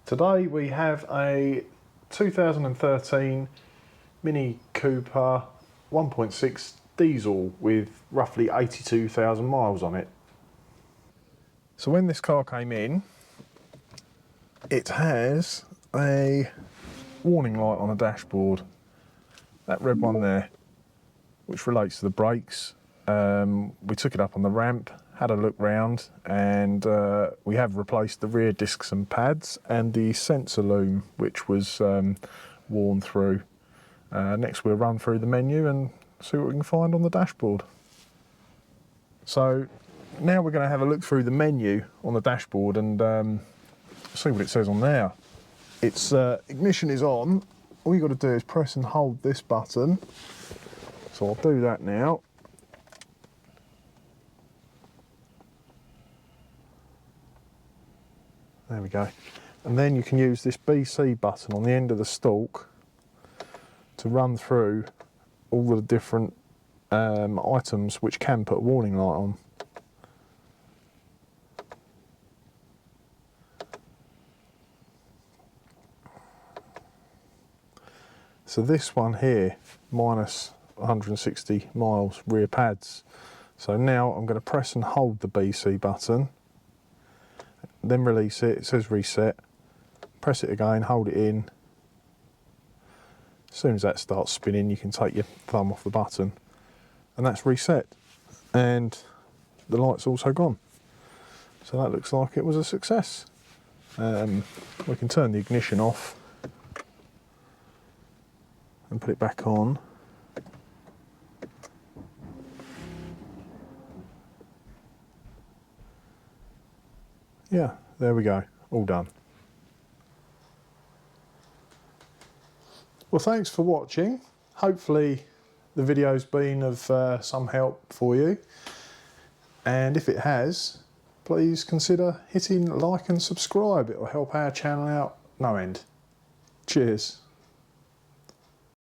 Today we have a 2013 Mini Cooper 1.6 diesel with roughly 82,000 miles on it. So when this car came in, it has a warning light on the dashboard, that red one there, which relates to the brakes. We took it up on the ramp, had a look round, and we have replaced the rear discs and pads and the sensor loom, which was worn through. Next we'll run through the menu and see what we can find on the dashboard. So now we're going to have a look through the menu on the dashboard and see what it says on there. Its ignition is on. All you've got to do is press and hold this button. So I'll do that now. There we go. And then you can use this BC button on the end of the stalk to run through all the different items which can put a warning light on. So this one here, minus 160 miles rear pads. So now I'm going to press and hold the BC button, then release it. It says reset. Press it again, hold it in. As soon as that starts spinning, you can take your thumb off the button and that's reset. And the light's also gone. So that looks like it was a success. We can turn the ignition off and put it back on. Yeah, there we go, all done. Well, thanks for watching. Hopefully the video's been of some help for you. And if it has, please consider hitting like and subscribe. It will help our channel out no end. Cheers.